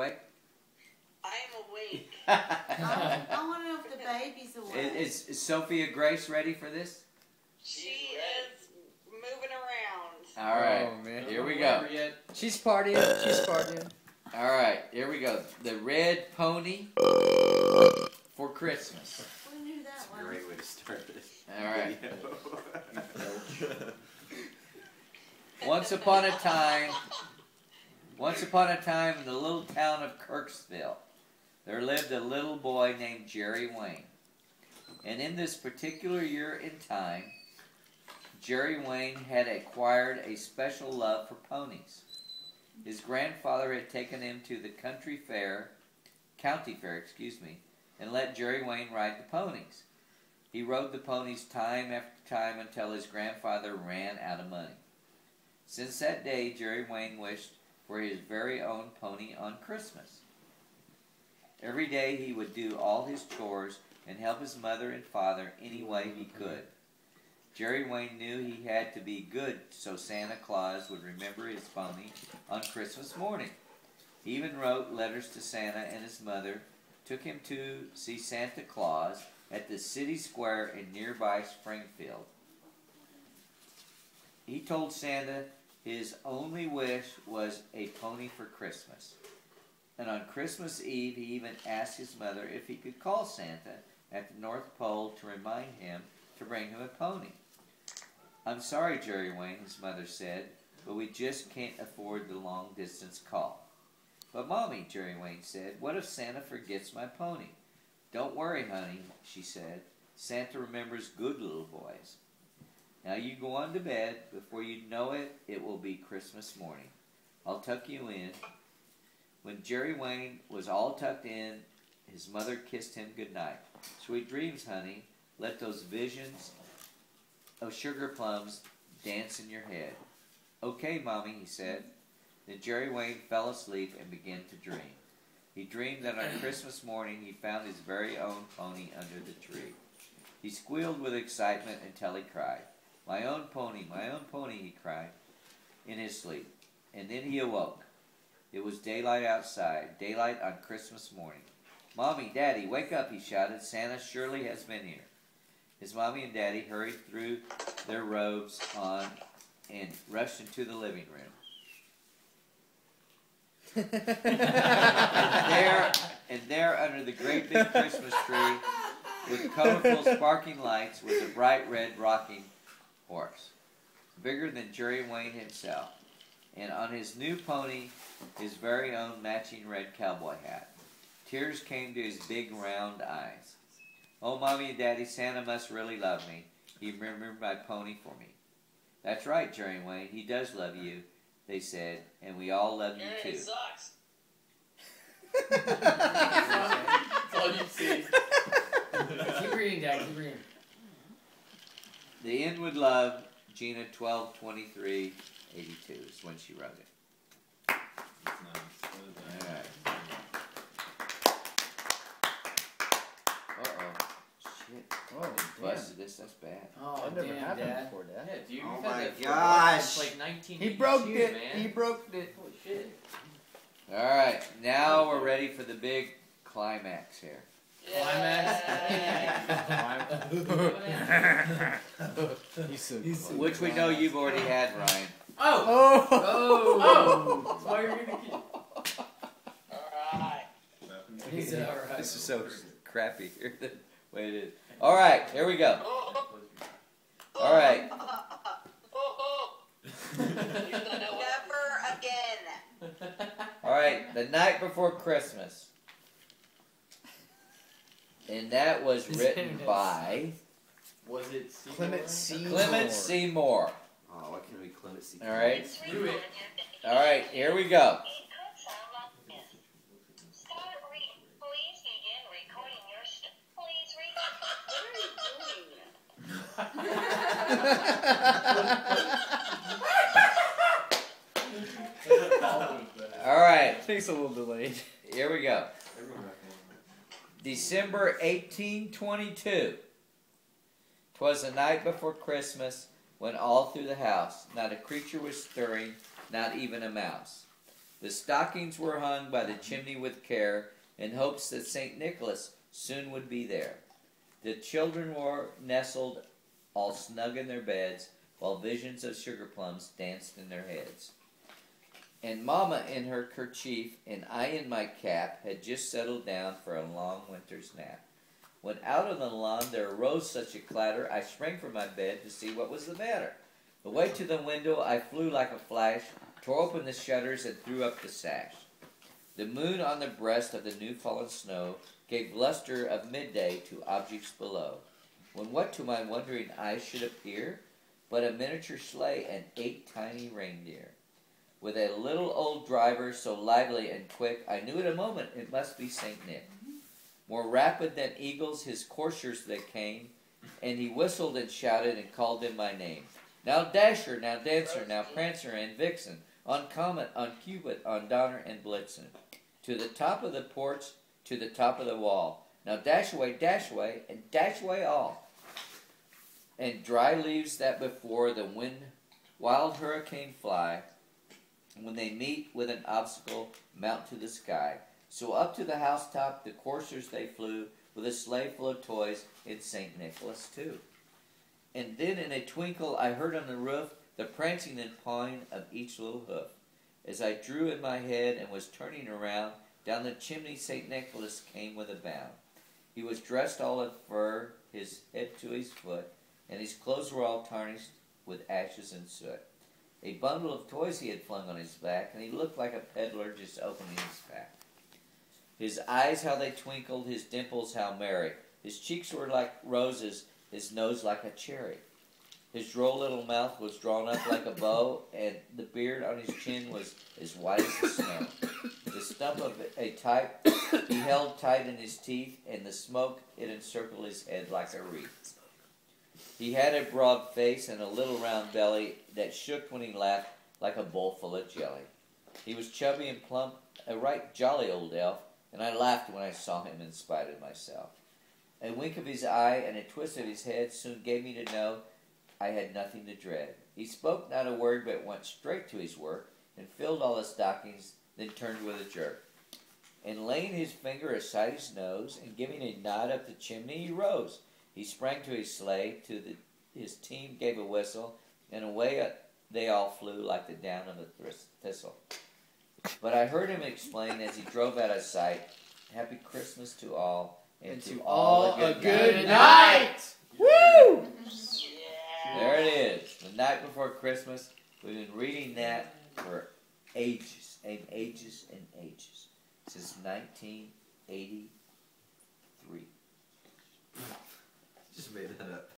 Awake? I am awake. I want to know if the baby's awake. Is Sophia Grace ready for this? She is moving around. All right. Oh, man. Here we go. She's partying. She's partying. All right. Here we go. The red pony for Christmas. We knew that one. Great way to start this. All right. Once upon a time in the little town of Kirksville, there lived a little boy named Jerry Wayne. And in this particular year in time, Jerry Wayne had acquired a special love for ponies. His grandfather had taken him to the county fair, and let Jerry Wayne ride the ponies. He rode the ponies time after time until his grandfather ran out of money. Since that day, Jerry Wayne wished for his very own pony on Christmas. Every day he would do all his chores and help his mother and father any way he could. Jerry Wayne knew he had to be good so Santa Claus would remember his pony on Christmas morning. He even wrote letters to Santa, and his mother took him to see Santa Claus at the city square in nearby Springfield. He told Santa his only wish was a pony for Christmas. And on Christmas Eve, he even asked his mother if he could call Santa at the North Pole to remind him to bring him a pony. "I'm sorry, Jerry Wayne," his mother said, "but we just can't afford the long-distance call." "But, Mommy," Jerry Wayne said, "what if Santa forgets my pony?" "Don't worry, honey," she said. "Santa remembers good little boys. Now you go on to bed. Before you know it, it will be Christmas morning. I'll tuck you in." When Jerry Wayne was all tucked in, his mother kissed him goodnight. "Sweet dreams, honey. Let those visions of sugar plums dance in your head." "Okay, Mommy," he said. Then Jerry Wayne fell asleep and began to dream. He dreamed that on Christmas morning he found his very own pony under the tree. He squealed with excitement until he cried. My own pony," he cried in his sleep. And then he awoke. It was daylight outside, daylight on Christmas morning. "Mommy, Daddy, wake up," he shouted. "Santa surely has been here." His Mommy and Daddy hurried through their robes on and rushed into the living room. and there, under the great big Christmas tree, with colorful sparkling lights, was a bright red rocking horse, bigger than Jerry Wayne himself, and on his new pony, his very own matching red cowboy hat. Tears came to his big round eyes. "Oh, Mommy and Daddy, Santa must really love me. He remembered my pony for me." "That's right, Jerry Wayne, he does love you," they said, "and we all love you too." It sucks. That's all you see. Keep reading, Dad. Keep reading. The end would love, Gina 12/23/82 is when she wrote it. That's nice. All right. Uh-oh. Shit. Oh, damn. Busted this. That's bad. Oh, That never damn, happened Dad. before, Dad. Yeah, dude. Oh You've my had that for gosh. since like 1982, He broke it. Man. He broke it. Holy shit. All right. Now we're ready for the big climax here. He's so Which we know you've already had, Ryan. Oh! Oh! Oh! That's why you're gonna keep. Alright. He said, all right. This is so crappy here. The way it is. All right. Here we go. All right. Never again. All right. The night before Christmas. And that was written by Was it Seymour? Clement C. Clement Seymour. Oh, why can't we Clement C. All right. Do it. All right. Here we go. All right. Takes a little delayed. Here we go. December 1822. 'Twas the night before Christmas, when all through the house not a creature was stirring, not even a mouse. The stockings were hung by the chimney with care, in hopes that St. Nicholas soon would be there. The children were nestled all snug in their beds, while visions of sugar plums danced in their heads. And Mama in her kerchief, and I in my cap, had just settled down for a long winter's nap. When out on the lawn there arose such a clatter, I sprang from my bed to see what was the matter. Away to the window I flew like a flash, tore open the shutters, and threw up the sash. The moon on the breast of the new-fallen snow gave luster of midday to objects below, when what to my wondering eyes should appear but a miniature sleigh and 8 tiny reindeer. With a little old driver so lively and quick, I knew in a moment it must be St. Nick. More rapid than eagles his coursers they came, and he whistled and shouted and called them by name. Now Dasher, now Dancer, now Prancer and Vixen, on Comet, on Cupid, on Donner and Blitzen. To the top of the porch, to the top of the wall. Now dash away, and dash away all. And dry leaves that before the wind wild hurricane fly, when they meet with an obstacle, mount to the sky. So up to the housetop the coursers they flew, with a sleigh full of toys, in St. Nicholas too. And then in a twinkle I heard on the roof the prancing and pawing of each little hoof. As I drew in my head and was turning around, down the chimney St. Nicholas came with a bound. He was dressed all in fur, his head to his foot, and his clothes were all tarnished with ashes and soot. A bundle of toys he had flung on his back, and he looked like a peddler just opening his pack. His eyes, how they twinkled, his dimples, how merry. His cheeks were like roses, his nose like a cherry. His droll little mouth was drawn up like a bow, and the beard on his chin was as white as the snow. The stump of a pipe he held tight in his teeth, and the smoke it encircled his head like a wreath. He had a broad face and a little round belly that shook when he laughed like a bowl full of jelly. He was chubby and plump, a right jolly old elf, and I laughed when I saw him in spite of myself. A wink of his eye and a twist of his head soon gave me to know I had nothing to dread. He spoke not a word, but went straight to his work, and filled all the stockings, then turned with a jerk. And laying his finger aside his nose, and giving a nod up the chimney, he rose. He sprang to his sleigh, his team gave a whistle, and away they all flew like the down of a thistle. But I heard him explain as he drove out of sight, Happy Christmas to all, and to all a good night. Woo! There it is, the night before Christmas. We've been reading that for ages and ages and ages, since 1980